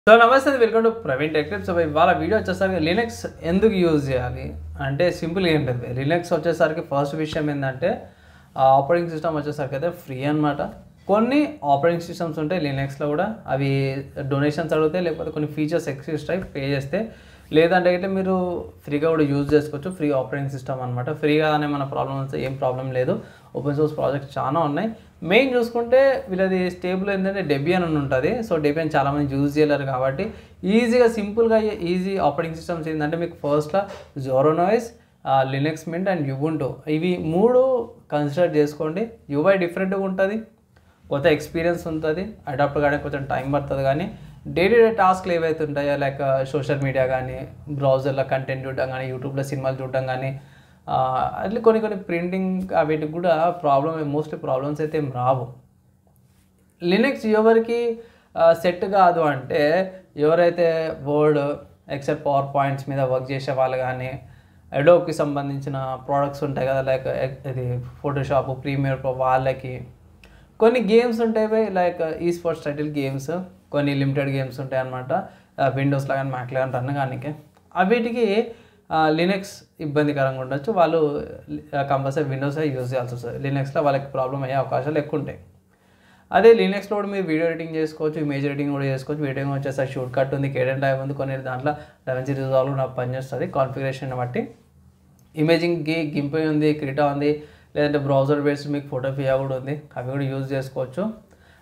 So నమస్తే welcome to Praveen tech tips. So ఇవాళ video వచ్చేసరికి లినక్స్ ఎందుకు యూజ్ చేయాలి అంటే సింపుల్ ఏం లేదు. లినక్స్ వచ్చేసరికి ఫస్ట్ విషయం ఏంటంటే ఆపరేటింగ్ సిస్టమ్ వచ్చేసరికి అయితే ఫ్రీ అనమాట. కొన్ని ఆపరేటింగ్ సిస్టమ్స్ ఉంటాయి లినక్స్లో కూడా, అవి డొనేషన్స్ అడిగితే లేకపోతే కొన్ని ఫీచర్స్ ఎక్స్ట్రా పే చేస్తే, లేదంటే అయితే మీరు ఫ్రీగా కూడా యూజ్ చేసుకోవచ్చు. ఫ్రీ ఆపరేటింగ్ సిస్టమ్ అనమాట. ఫ్రీగా అనే మన ప్రాబ్లమ్ వస్తే ఏం ప్రాబ్లం లేదు. ఓపెన్ సోర్స్ ప్రాజెక్ట్స్ చాలా ఉన్నాయి. మెయిన్ చూసుకుంటే వీళ్ళది స్టేబుల్ ఏంటంటే డెబియన్ అని ఉంటుంది. సో డెబియన్ చాలామంది యూజ్ చేయలేరు కాబట్టి ఈజీగా సింపుల్గా ఈజీ ఆపరేటింగ్ సిస్టమ్స్ ఏంటంటే మీకు ఫస్ట్లో జోరోనోయిస్, లినక్స్ మింట్ అండ్ యుబుంటు, ఇవి మూడు కన్సిడర్ చేసుకోండి. యూఐ డిఫరెంట్గా ఉంటుంది, కొత్త ఎక్స్పీరియన్స్ ఉంటుంది, అడాప్ట్ కావడానికి కొంచెం టైం పడుతుంది. కానీ డే టు డే టాస్క్లు ఏవైతే ఉంటాయో లైక్ సోషల్ మీడియా కానీ, బ్రౌజర్లో కంటెంట్ చూడడం కానీ, యూట్యూబ్లో సినిమాలు చూడడం కానీ, అట్లా కొన్ని ప్రింటింగ్ వీటికి కూడా మోస్ట్లీ ప్రాబ్లమ్స్ అయితే ఏం రావు. లినక్స్ ఎవరికి సెట్ కాదు అంటే ఎవరైతే వర్డ్, ఎక్సెల్, పవర్ పాయింట్స్ మీద వర్క్ చేసే వాళ్ళు కానీ, అడోబ్కి సంబంధించిన ప్రోడక్ట్స్ ఉంటాయి కదా, లైక్ ఇది ఫోటోషాప్, ప్రీమియర్ ప్రో, వాళ్ళకి కొన్ని గేమ్స్ ఉంటాయి లైక్ ఈ స్పోర్ట్స్ టైటిల్ గేమ్స్, కొన్ని లిమిటెడ్ గేమ్స్ ఉంటాయి అన్నమాట. విండోస్లో కానీ మ్యాక్లో కానీ రన్ కానీ వీటికి లినక్స్ ఇబ్బందికరంగా ఉండొచ్చు. వాళ్ళు కంపల్సరీ విండోస్ యూజ్ చేయాల్సి వస్తుంది. లినక్స్లో వాళ్ళకి ప్రాబ్లం అయ్యే అవకాశాలు ఎక్కువ ఉంటాయి. అదే లినక్స్లో కూడా మీరు వీడియో ఎడిటింగ్ చేసుకోవచ్చు, ఇమేజ్ ఎడిటింగ్ కూడా చేసుకోవచ్చు. వీడియో వచ్చేసరికి షూట్ కట్ ఉంది, కేడెన్ టైప్ ఉంది, కొన్ని దాంట్లో డవెన్సీ రిజాల్వ్ నాకు పనిచేస్తుంది కాన్ఫిగరేషన్ బట్టి. ఇమేజింగ్కి గింపై ఉంది, క్రిటా ఉంది, లేదంటే బ్రౌజర్ బేస్డ్ మీకు ఫోటోపియా కూడా ఉంది, అవి కూడా యూజ్ చేసుకోవచ్చు.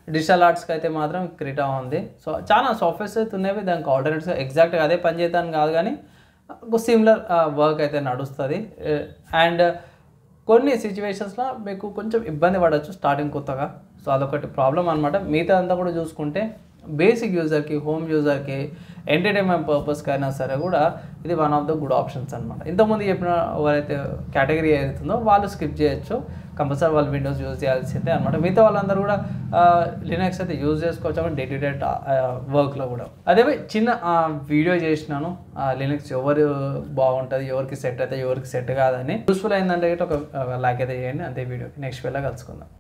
డిజిటల్ ఆర్ట్స్కి అయితే మాత్రం క్రిటా ఉంది. సో చాలా సాఫ్ట్వేర్స్ అయితే ఉన్నాయి, దానికి ఆల్టర్నేట్స్ ఎగ్జాక్ట్గా అదే పని చేద్దాను కాదు కానీ సిమిలర్ వర్క్ అయితే నడుస్తుంది. అండ్ కొన్ని సిచ్యువేషన్స్లో మీకు కొంచెం ఇబ్బంది పడవచ్చు స్టార్టింగ్ కొత్తగా. సో అదొకటి ప్రాబ్లం అనమాట. మిగతా అంతా కూడా చూసుకుంటే బేసిక్ యూజర్కి, హోమ్ యూజర్కి, ఎంటర్టైన్మెంట్ పర్పస్కి అయినా సరే కూడా ఇది one of the good options అనమాట. ఇంతకుముందు చెప్పిన ఎవరైతే కేటగిరీ ఏదైతుందో వాళ్ళు స్కిప్ చేయొచ్చు, కంపల్సరీ వాళ్ళు విండోస్ యూజ్ చేయాల్సిందే అనమాట. మిగతా వాళ్ళందరూ కూడా లినక్స్ అయితే యూజ్ చేసుకోవచ్చు డే టు డే వర్క్లో కూడా. అదే చిన్న వీడియో చేసినాను లినక్స్ ఎవరు బాగుంటుంది, ఎవరికి సెట్ అయితే ఎవరికి సెట్ కాదని. యూస్ఫుల్ అయిందంటే ఒక లైక్ అయితే చేయండి. అంతే వీడియోకి నెక్స్ట్ వేళ కలుసుకుందాం.